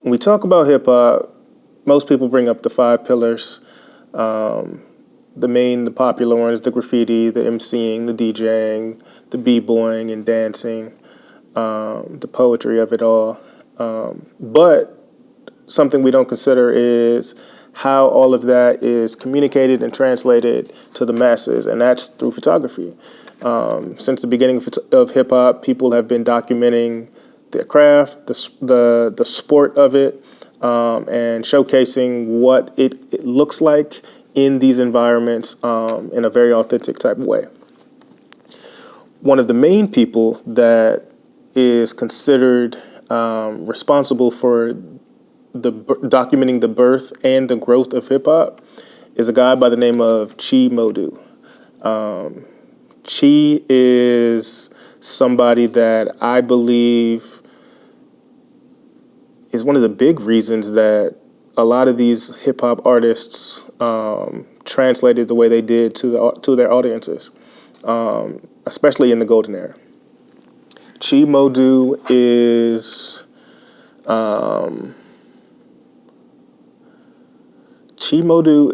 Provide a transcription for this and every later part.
When we talk about hip hop, most people bring up the five pillars. Um, the popular ones: the graffiti, the MCing, the DJing, the b-boying and dancing, the poetry of it all. But something we don't consider is how all of that is communicated and translated to the masses, and that's through photography. Since the beginning of hip hop, people have been documenting their craft, the sport of it, and showcasing what it looks like in these environments in a very authentic type of way. One of the main people that is considered responsible for documenting the birth and the growth of hip hop is a guy by the name of Modu. Chi is somebody that I believe is one of the big reasons that a lot of these hip hop artists translated the way they did to their audiences, especially in the golden era. Chi Modu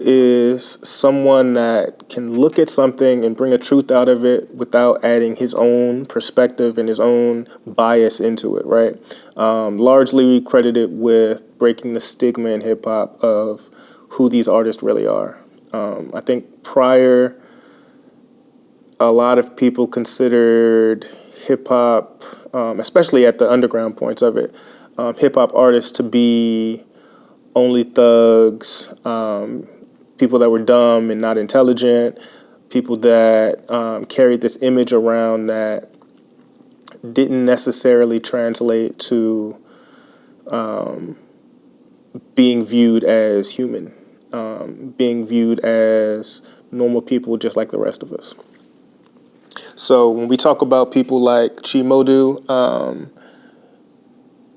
is someone that can look at something and bring a truth out of it without adding his own perspective and his own bias into it, right? Largely credited with breaking the stigma in hip hop of who these artists really are. I think prior, a lot of people considered hip hop, especially at the underground points of it, hip hop artists to be only thugs, people that were dumb and not intelligent, people that carried this image around that didn't necessarily translate to being viewed as human, being viewed as normal people just like the rest of us. So when we talk about people like Chi Modu,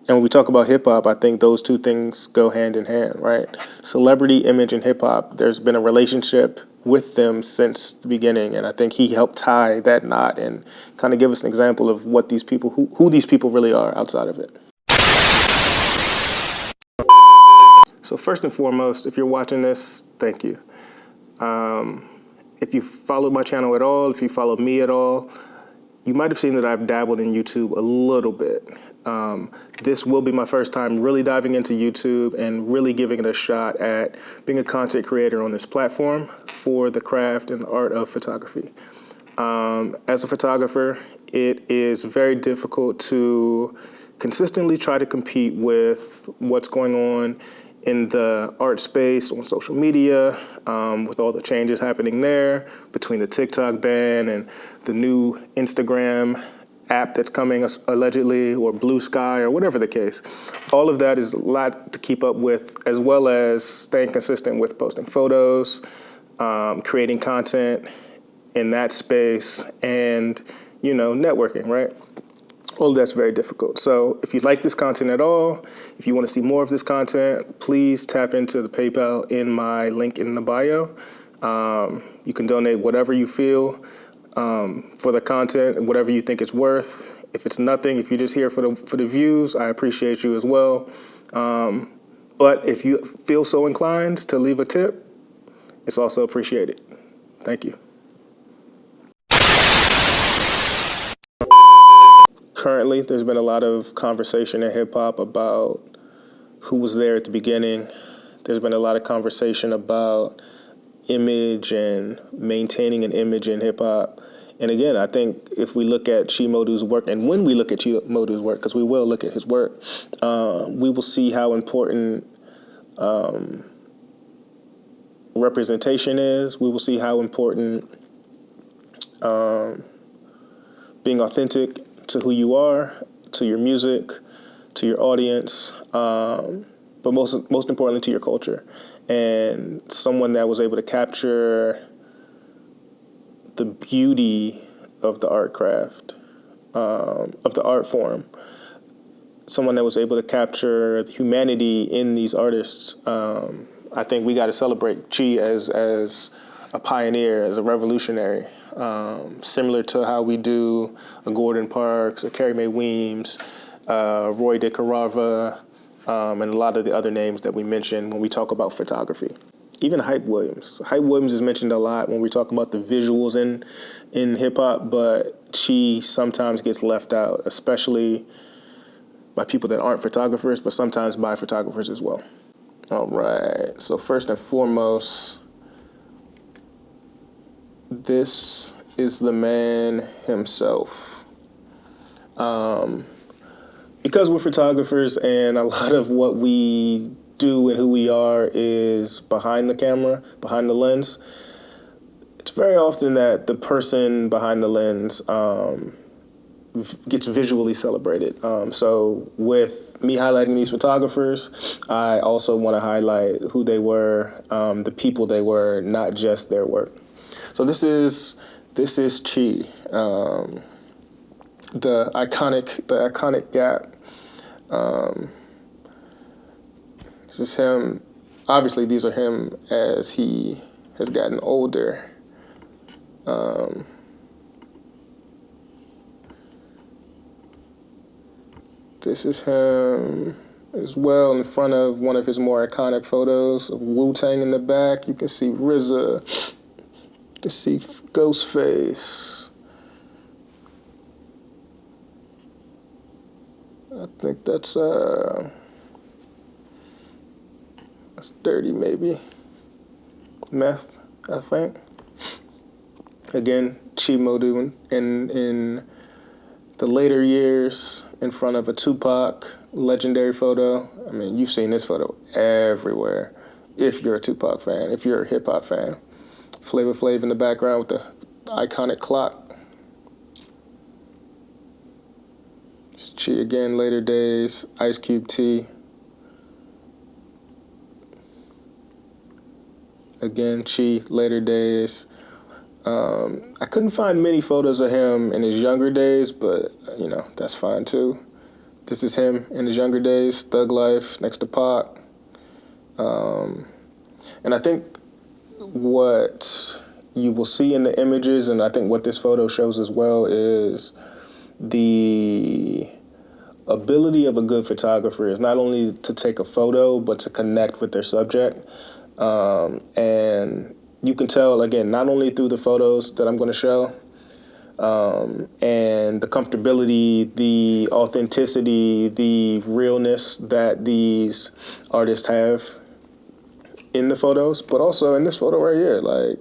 and when we talk about hip hop, I think those two things go hand in hand, right? Celebrity image and hip hop, there's been a relationship with them since the beginning, and I think he helped tie that knot and kind of give us an example of what these people, who these people really are outside of it. So first and foremost, if you're watching this, thank you. If you followed my channel at all, if you follow me at all, you might have seen that I've dabbled in YouTube a little bit. This will be my first time really diving into YouTube and really giving it a shot at being a content creator on this platform for the craft and the art of photography. As a photographer, it is very difficult to consistently try to compete with what's going on in the art space on social media, with all the changes happening there between the TikTok ban and the new Instagram app that's coming allegedly, or Blue Sky, or whatever the case. All of that is a lot to keep up with, as well as staying consistent with posting photos, creating content in that space, and networking, right? All of that's very difficult. So if you like this content at all, if you want to see more of this content, please tap into the PayPal in my link in the bio. You can donate whatever you feel for the content, whatever you think it's worth. If it's nothing, if you're just here for the views, I appreciate you as well. But if you feel so inclined to leave a tip, it's also appreciated. Thank you. Currently, there's been a lot of conversation in hip hop about who was there at the beginning. There's been a lot of conversation about image and maintaining an image in hip hop. And again, I think if we look at Chi Modu's work, and when we look at Chi Modu's work, because we will look at his work, we will see how important representation is. We will see how important being authentic to who you are, to your music, to your audience, but most importantly to your culture. And someone that was able to capture the beauty of the art craft, of the art form. Someone that was able to capture the humanity in these artists. I think we got to celebrate Chi as a pioneer, as a revolutionary, similar to how we do a Gordon Parks, a Carrie Mae Weems, Roy DeCarava, and a lot of the other names that we mention when we talk about photography. Even Hype Williams. Hype Williams is mentioned a lot when we talk about the visuals in hip-hop, but she sometimes gets left out, especially by people that aren't photographers, but sometimes by photographers as well. All right, so first and foremost, this is the man himself. Because we're photographers and a lot of what we do and who we are is behind the camera, behind the lens, it's very often that the person behind the lens gets visually celebrated. So with me highlighting these photographers, I also want to highlight who they were, the people they were, not just their work. So this is Chi, the iconic Gap. This is him. Obviously, these are him as he has gotten older. This is him as well in front of one of his more iconic photos of Wu-Tang in the back. You can see RZA. You can see Ghostface. I think that's Dirty maybe. Meth, I think. Again, Chi Modu in the later years in front of a Tupac legendary photo. I mean, you've seen this photo everywhere if you're a Tupac fan, if you're a hip hop fan. Flavor Flav in the background with the iconic clock. It's Chi again, later days, Ice Cube T. Again, Chi, later days. I couldn't find many photos of him in his younger days, but, you know, that's fine too. This is him in his younger days, Thug Life, next to Pac. And I think what you will see in the images, and I think what this photo shows as well, is the ability of a good photographer is not only to take a photo, but to connect with their subject. And you can tell, again, not only through the photos that I'm going to show, and the comfortability, the authenticity, the realness that these artists have in the photos, but also in this photo right here. Like,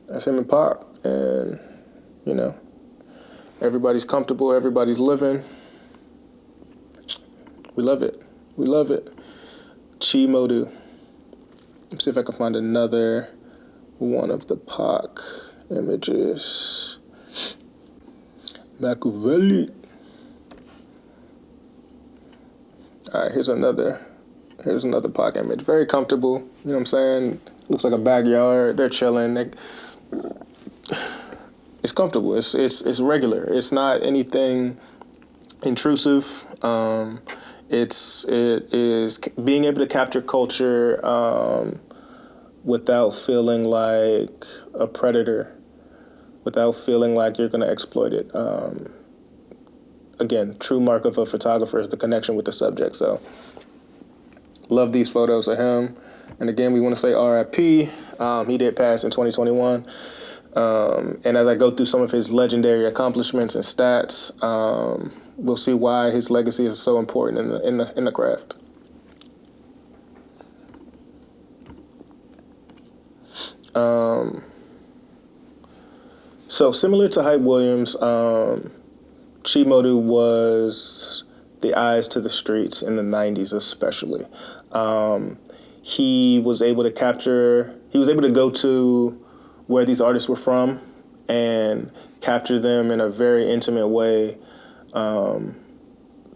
that's him and Pac, and, you know, everybody's comfortable, everybody's living. We love it. We love it. Chi Modu. Let's see if I can find another one of the Pac images. Machiavelli. All right, here's another Pac image. Very comfortable, you know what I'm saying? Looks like a backyard. They're chilling. It's comfortable. It's regular. It's not anything intrusive. It is being able to capture culture without feeling like a predator, without feeling like you're going to exploit it. Again, true mark of a photographer is the connection with the subject. So, love these photos of him. And again, we want to say RIP. He did pass in 2021. And as I go through some of his legendary accomplishments and stats, we'll see why his legacy is so important in the craft. So similar to Hype Williams, Chi Modu was the eyes to the streets in the 90s especially. He was able to go to where these artists were from and capture them in a very intimate way, but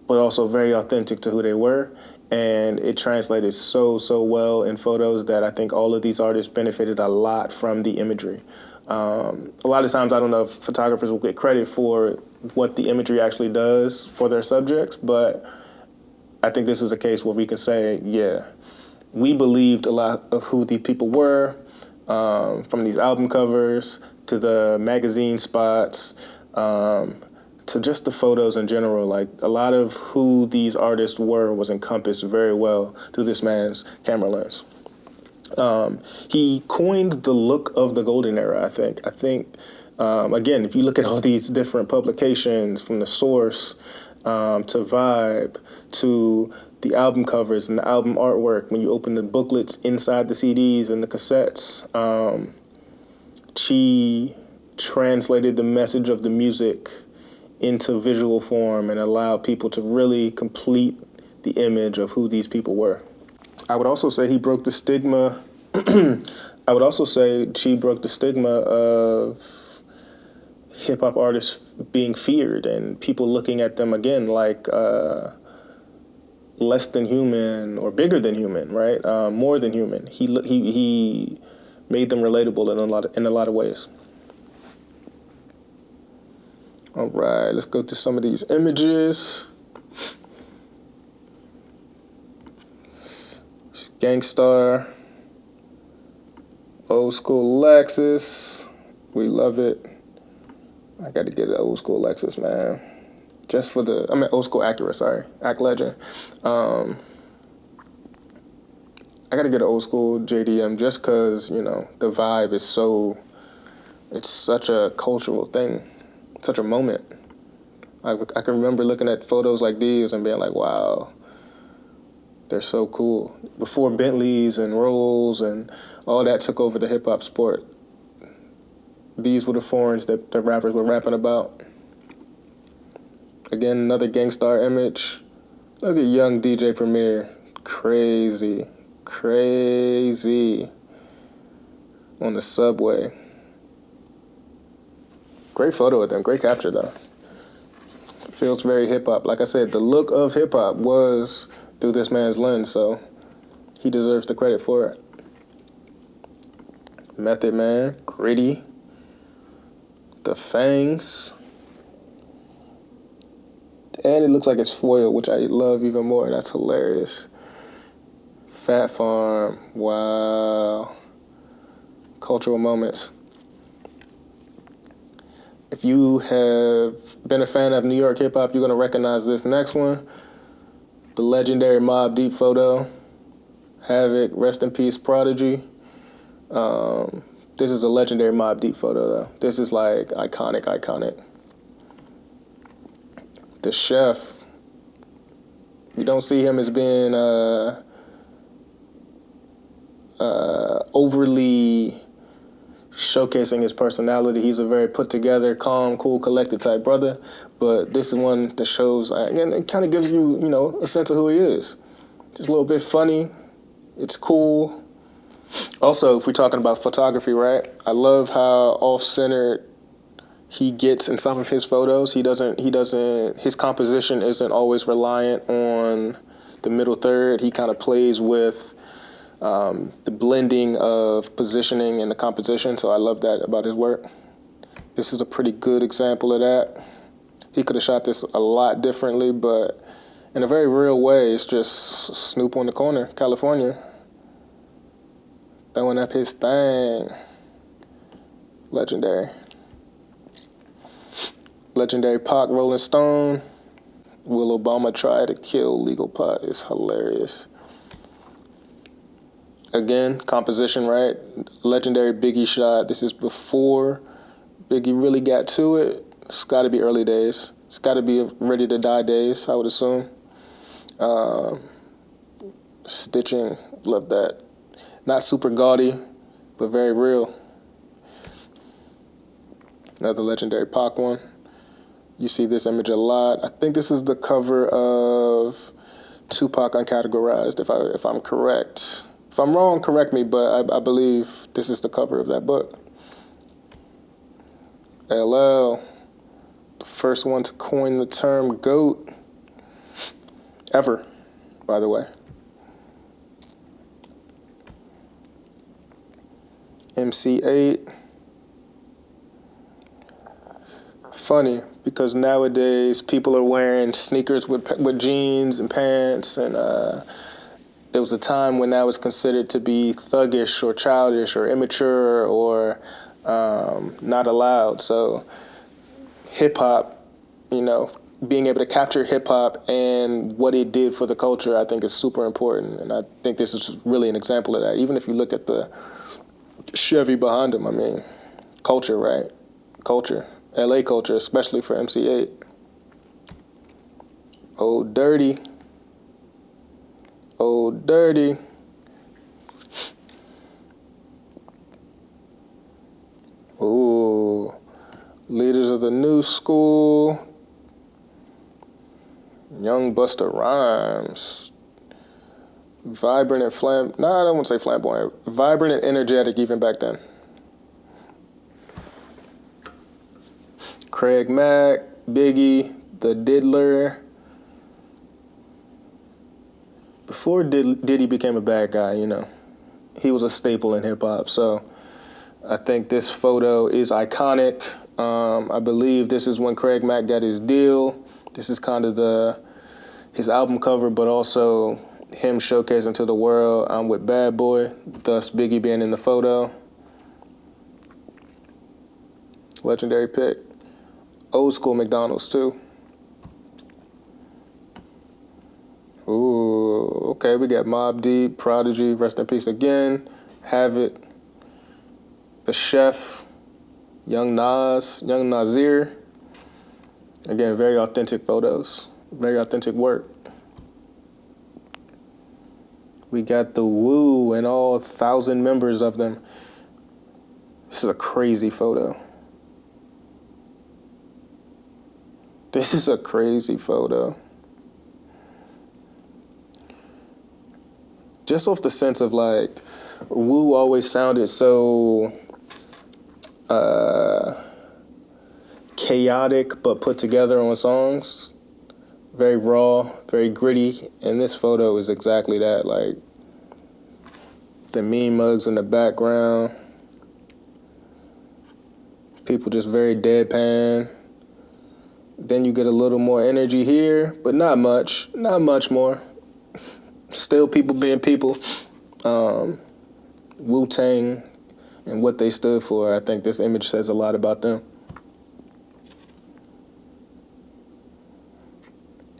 also very authentic to who they were. And it translated so well in photos that I think all of these artists benefited a lot from the imagery. A lot of times I don't know if photographers will get credit for what the imagery actually does for their subjects, but I think this is a case where we can say, yeah, we believed a lot of who the people were, from these album covers to the magazine spots, to to just the photos in general, like a lot of who these artists were was encompassed very well through this man's camera lens. He coined the look of the golden era, I think. Again, if you look at all these different publications, from The Source to Vibe to the album covers and the album artwork, when you open the booklets inside the CDs and the cassettes, Chi translated the message of the music into visual form and allowed people to really complete the image of who these people were. I would also say he broke the stigma. I would also say Chi broke the stigma of hip hop artists being feared and people looking at them again like less than human or bigger than human, right? More than human. He made them relatable in a lot of ways. All right, let's go through some of these images. Gangstar, old school Lexus. We love it. I got to get an old school Lexus, man. Just for old school Acura, sorry. Act Legend. I got to get an old school JDM just because, the vibe is it's such a cultural thing, such a moment. I can remember looking at photos like these and being like, wow, they're so cool. Before Bentleys and Rolls and all that took over the hip hop sport, these were the foreigns that the rappers were rapping about. Again, another Gangstar image. Look at young DJ Premier. Crazy on the subway. Great photo of them, great capture though. Feels very hip hop. Like I said, the look of hip hop was through this man's lens, so he deserves the credit for it. Method Man, Gritty, the fangs. And it looks like it's foil, which I love even more. That's hilarious. Fat Farm, wow. Cultural moments. If you have been a fan of New York hip hop, you're gonna recognize this next one. The legendary Mobb Deep photo. Havoc, rest in peace, Prodigy. This is a legendary Mobb Deep photo though. This is like iconic. The chef, you don't see him as being overly showcasing his personality. He's a very put together, calm, cool, collected type brother. But this is one that shows, and it kind of gives you, a sense of who he is. Just a little bit funny. It's cool. Also, if we're talking about photography, right? I love how off-centered he gets in some of his photos. His composition isn't always reliant on the middle third. He kind of plays with the blending of positioning and the composition, so I love that about his work. This is a pretty good example of that. He could have shot this a lot differently, but in a very real way, it's just Snoop on the corner, California. Throwing up his thing. Legendary. Legendary Pac, Rolling Stone. Will Obama try to kill legal pot? Is hilarious. Again, composition, right? Legendary Biggie shot. This is before Biggie really got to it. It's got to be early days. It's got to be Ready to Die days, I would assume. Stitching, love that. Not super gaudy, but very real. Another legendary Pac one. You see this image a lot. I think this is the cover of Tupac Uncategorized, if I'm correct. If I'm wrong, correct me, but I believe this is the cover of that book. LL, the first one to coin the term GOAT ever, by the way. MC8. Funny, because nowadays people are wearing sneakers with jeans and pants, and there was a time when that was considered to be thuggish or childish or immature or not allowed. So hip hop, being able to capture hip hop and what it did for the culture, I think is super important. And I think this is really an example of that. Even if you look at the Chevy behind him, I mean, culture, right? Culture. LA culture, especially for MC8. Old Dirty. Old Dirty. Ooh. Leaders of the new school. Young Busta Rhymes. Vibrant and I don't want to say flamboyant. Vibrant and energetic even back then. Craig Mack, Biggie, The Diddler. Before Diddy became a bad guy, he was a staple in hip hop. So I think this photo is iconic. I believe this is when Craig Mack got his deal. This is kind of his album cover, but also him showcasing to the world, I'm with Bad Boy, thus Biggie being in the photo. Legendary pick. Old school McDonald's too. Ooh, okay, we got Mobb Deep, Prodigy, rest in peace again, Havoc, The Chef, Young Nasir. Again, very authentic photos, very authentic work. We got the Wu and all 1,000 members of them. This is a crazy photo. This is a crazy photo. Just off the sense of like, Wu always sounded so chaotic but put together on songs. Very raw, very gritty, and this photo is exactly that. Like, the meme mugs in the background. People just very deadpan. Then you get a little more energy here, but not much more. Still people being people. Wu-Tang and what they stood for, I think this image says a lot about them.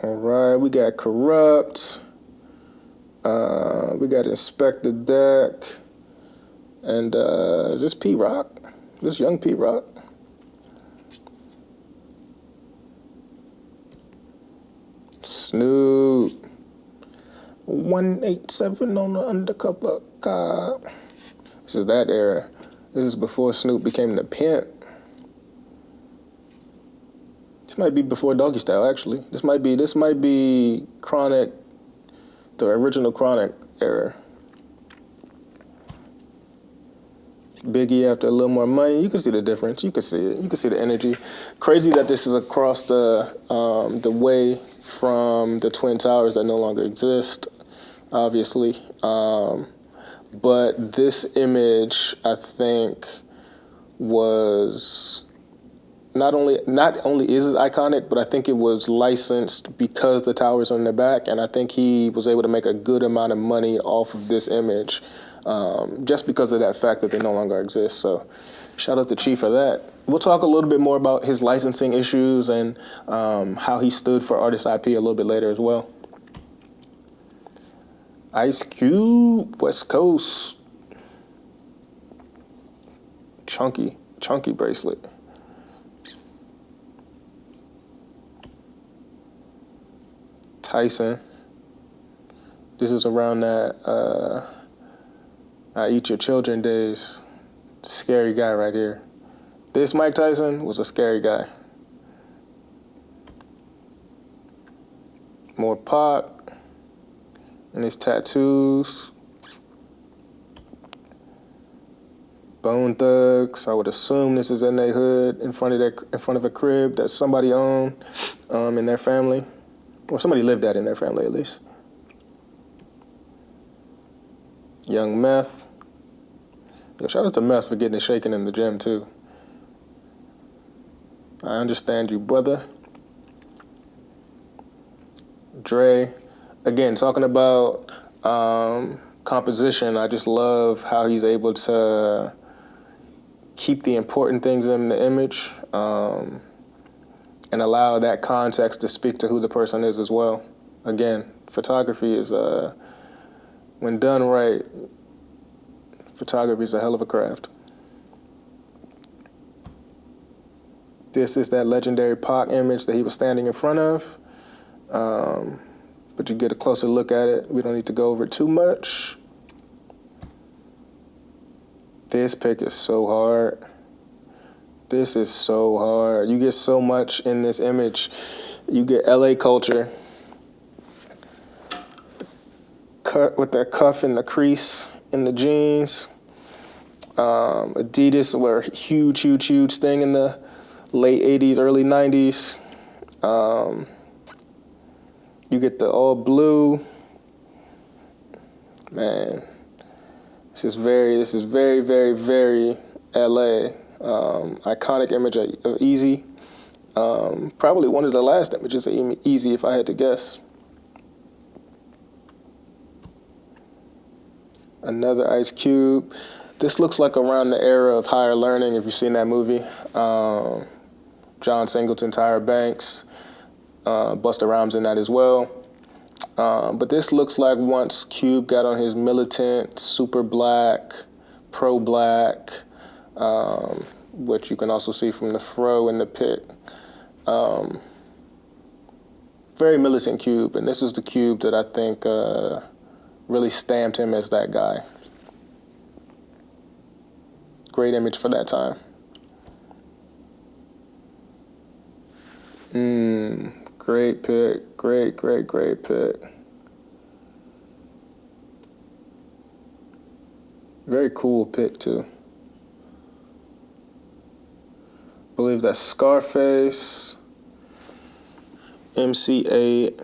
All right, we got Corrupt. We got Inspector Deck. And is this P-Rock? This young P-Rock? Snoop. 187 on the undercover car. This is that era. This is before Snoop became the pimp. This might be before Doggy Style, actually. This might be Chronic, the original Chronic era. Biggie after a little more money. You can see the difference. You can see it. You can see the energy. Crazy that this is across the way from the Twin Towers that no longer exist, obviously. But this image, I think, was not only is it iconic, but I think it was licensed because the towers are in the back, and I think he was able to make a good amount of money off of this image, just because of that fact that they no longer exist. So shout out to Chief for that. We'll talk a little bit more about his licensing issues and how he stood for artist IP a little bit later as well. Ice Cube, West Coast. Chunky bracelet. Tyson. This is around that I Eat Your Children days. Scary guy right here. This Mike Tyson was a scary guy. More Pop and his tattoos. Bone Thugs. I would assume this is in their hood, in front of a crib that somebody owned in their family, or somebody lived at in their family at least. Young Meth. Yo, shout out to Meth for getting it shaken in the gym too. I understand you, brother. Dre. Again, talking about composition, I just love how he's able to keep the important things in the image and and allow that context to speak to who the person is as well. Again, photography is, when done right, photography is a hell of a craft. This is that legendary Pac image that he was standing in front of. But you get a closer look at it. We don't need to go over it too much. This pic is so hard. This is so hard. You get so much in this image. You get LA culture. Cut with that cuff in the crease in the jeans. Adidas were a huge, huge, huge thing in the late 80s, early 90s. You get the all blue. Man, this is very, very, very LA. Iconic image of Easy. Probably one of the last images of Easy, if I had to guess. Another Ice Cube. This looks like around the era of Higher Learning, if you've seen that movie. John Singleton, Tyra Banks, Busta Rhymes in that as well. But this looks like once Cube got on his militant, super black, pro-black, which you can also see from the fro in the pic. Very militant Cube, and this was the Cube that I think really stamped him as that guy. Great image for that time. Great pick. Great pick. Very cool pick, too. I believe that's Scarface, MC8.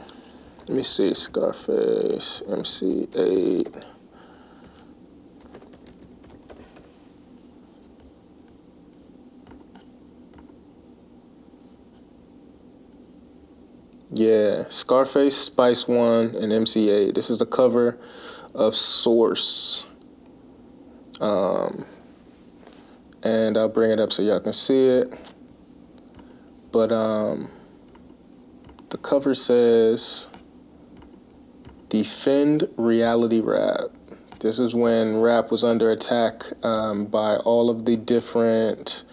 Let me see, Scarface, MC8. Yeah, Scarface, Spice One, and MC8. This is the cover of Source. And I'll bring it up so y'all can see it. But the cover says, "Defend reality rap." This is when rap was under attack by all of the different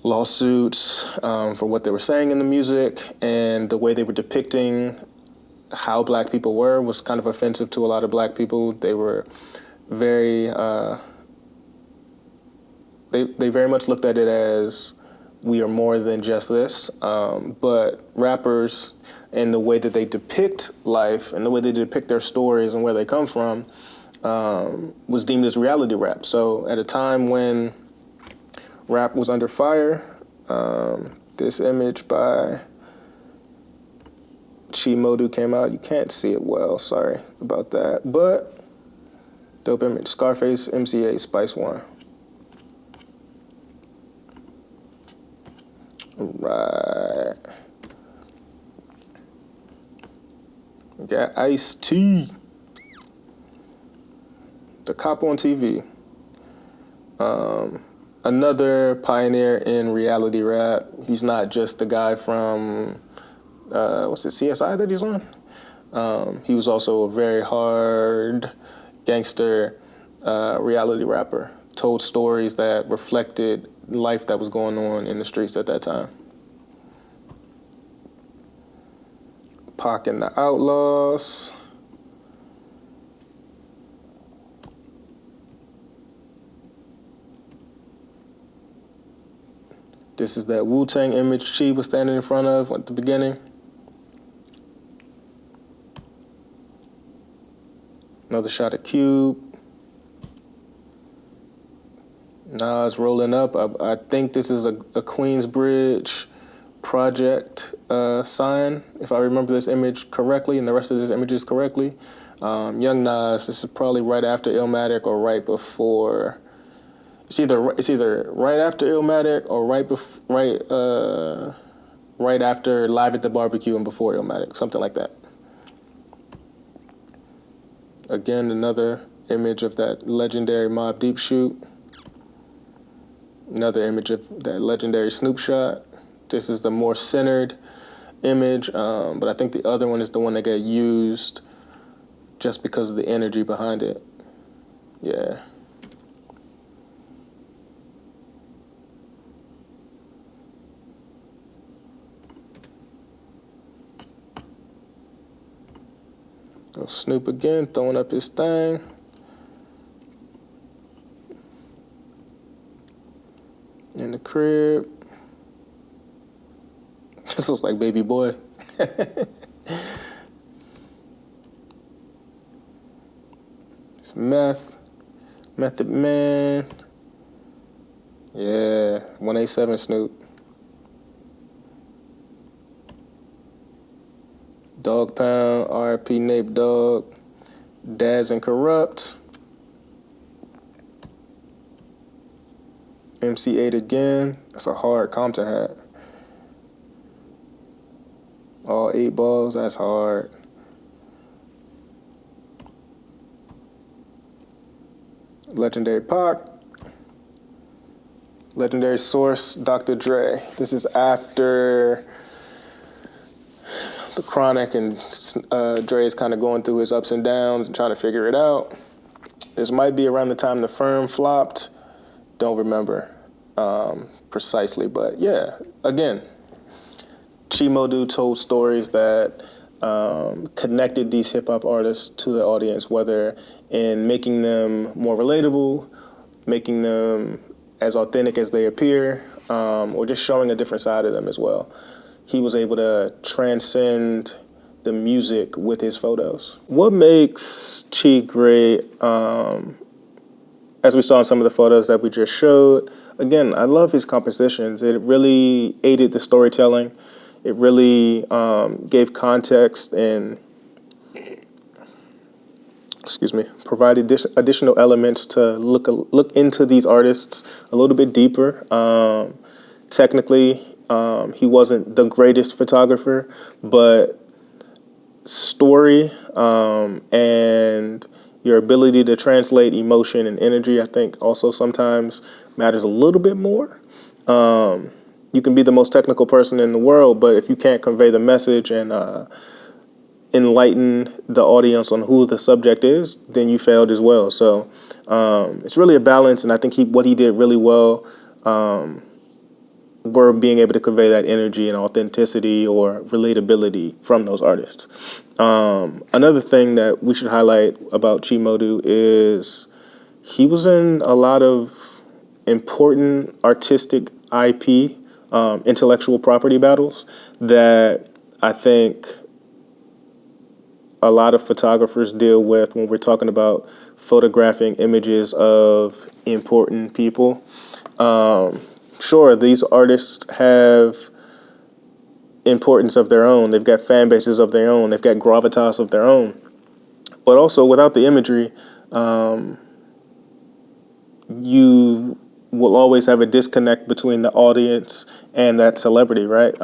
lawsuits for what they were saying in the music, and the way they were depicting how black people were was kind of offensive to a lot of black people. They were very, they very much looked at it as, we are more than just this. But rappers and the way that they depict life and the way they depict their stories and where they come from was deemed as reality rap. So at a time when rap was under fire, this image by Modu came out. You can't see it well, sorry about that. But dope image, Scarface, MC8, Spice One. Right. Got Ice-T. The Cop on TV. Another pioneer in reality rap. He's not just the guy from, what's it, CSI that he's on? He was also a very hard gangster reality rapper. Told stories that reflected life that was going on in the streets at that time. Pac and the Outlaws. This is that Wu-Tang image Chi was standing in front of at the beginning. Another shot of Cube. Nas rolling up. I think this is a Queensbridge project sign, if I remember this image correctly and the rest of this images correctly. Young Nas, this is probably right after Illmatic or right before. It's either right after Illmatic or right after Live at the Barbecue and before Illmatic, something like that. Again, another image of that legendary Mobb Deep shoot. Another image of that legendary Snoop shot. This is the more centered image, but I think the other one is the one that got used just because of the energy behind it. Yeah. Go Snoop again, throwing up his thing. In the crib. This looks like Baby Boy. It's Method Man. Yeah, 187 Snoop. Dog Pound, R.I.P. Nape Dogg. Daz and Corrupt. MC8 again. That's a hard Compton hat. All 8 balls, that's hard. Legendary Pac. Legendary Source, Dr. Dre. This is after the Chronic, and Dre is kind of going through his ups and downs and trying to figure it out. This might be around the time the Firm flopped. Don't remember precisely, but yeah, again, Modu told stories that connected these hip-hop artists to the audience, whether in making them more relatable, making them as authentic as they appear, or just showing a different side of them as well. He was able to transcend the music with his photos. What makes Chi great, as we saw in some of the photos that we just showed, again, I love his compositions. It really aided the storytelling. It really gave context and, provided additional elements to look into these artists a little bit deeper. Technically, he wasn't the greatest photographer, but story and your ability to translate emotion and energy, I think, also sometimes matters a little bit more. You can be the most technical person in the world, but if you can't convey the message and enlighten the audience on who the subject is, then you failed as well. So it's really a balance, and I think what he did really well were being able to convey that energy and authenticity or relatability from those artists. Another thing that we should highlight about Modu is he was in a lot of important artistic IP, intellectual property battles that I think a lot of photographers deal with when we're talking about photographing images of important people. Sure, these artists have importance of their own. They've got fan bases of their own. They've got gravitas of their own. But also, without the imagery, you will always have a disconnect between the audience and that celebrity, right?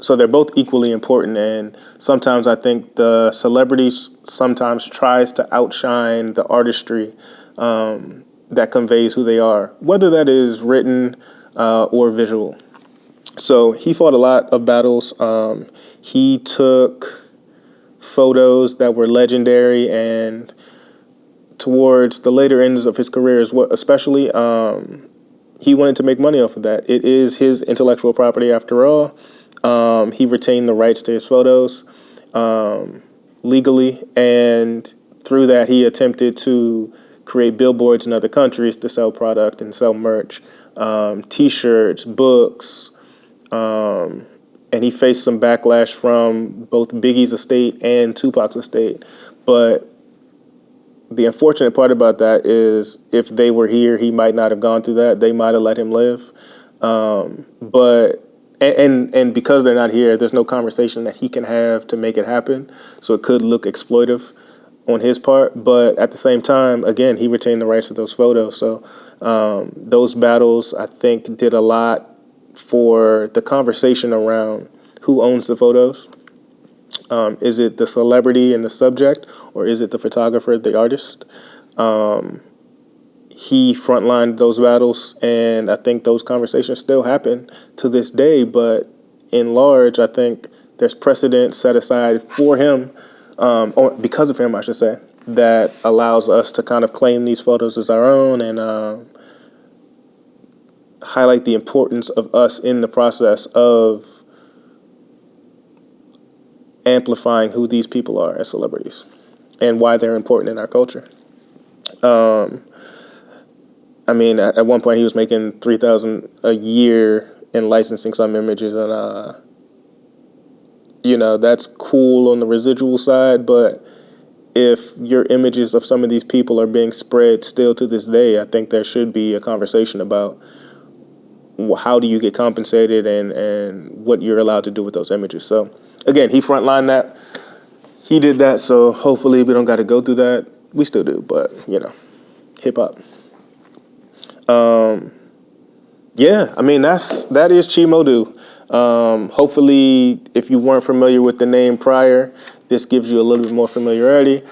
So they're both equally important, and sometimes I think the celebrity sometimes tries to outshine the artistry that conveys who they are, whether that is written or visual. So he fought a lot of battles. He took photos that were legendary, and towards the later ends of his career, especially, he wanted to make money off of that. It is his intellectual property after all. He retained the rights to his photos legally, and through that he attempted to create billboards in other countries to sell product and sell merch, T-shirts, books, and he faced some backlash from both Biggie's estate and Tupac's estate. But the unfortunate part about that is if they were here, he might not have gone through that. They might have let him live. But because they're not here, there's no conversation that he can have to make it happen. So it could look exploitive on his part. But at the same time, again, he retained the rights to those photos. So those battles, I think, did a lot for the conversation around who owns the photos. Is it the celebrity and the subject, or is it the photographer, the artist? He frontlined those battles, and I think those conversations still happen to this day, but in large, I think there's precedent set aside for him, or because of him, I should say, that allows us to kind of claim these photos as our own and highlight the importance of us in the process of amplifying who these people are as celebrities and why they're important in our culture. I mean, at one point he was making $3,000 a year in licensing some images, and that's cool on the residual side. But if your images of some of these people are being spread still to this day, I think there should be a conversation about how do you get compensated and what you're allowed to do with those images. So again, he frontlined that. He did that, so hopefully we don't got to go through that. We still do, but hip hop. Yeah, I mean that is Chi Modu. Hopefully, if you weren't familiar with the name prior, this gives you a little bit more familiarity.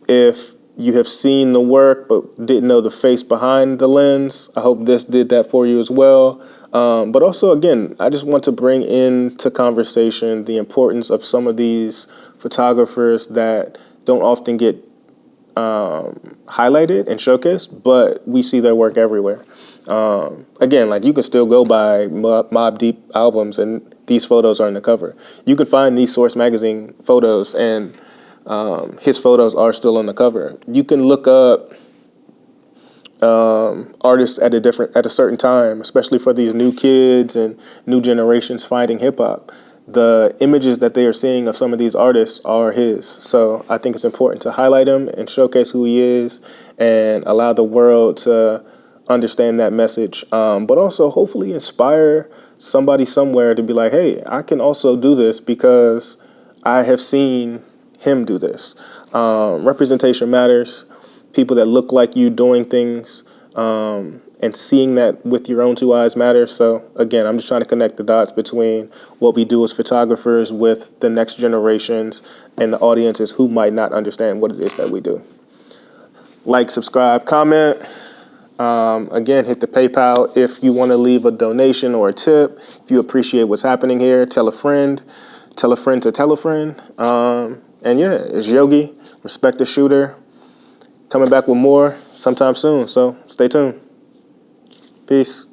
If you have seen the work but didn't know the face behind the lens, I hope this did that for you as well. But also, again, I just want to bring into conversation the importance of some of these photographers that don't often get highlighted and showcased, but we see their work everywhere. Again, like you can still go buy Mobb Deep albums and these photos are on the cover. You can find these Source magazine photos and his photos are still on the cover. You can look up artists at a certain time, especially for these new kids and new generations finding hip hop. The images that they are seeing of some of these artists are his. So I think it's important to highlight him and showcase who he is and allow the world to understand that message. But also hopefully inspire somebody somewhere to be like, hey, I can also do this because I have seen him do this. Representation matters. People that look like you doing things and seeing that with your own two eyes matters. So again, I'm just trying to connect the dots between what we do as photographers with the next generations and the audiences who might not understand what it is that we do. Like, subscribe, comment. Again, hit the PayPal if you want to leave a donation or a tip. If you appreciate what's happening here, tell a friend to tell a friend. And yeah, it's Yogi, Respect the Shooter, coming back with more sometime soon. So stay tuned. Peace.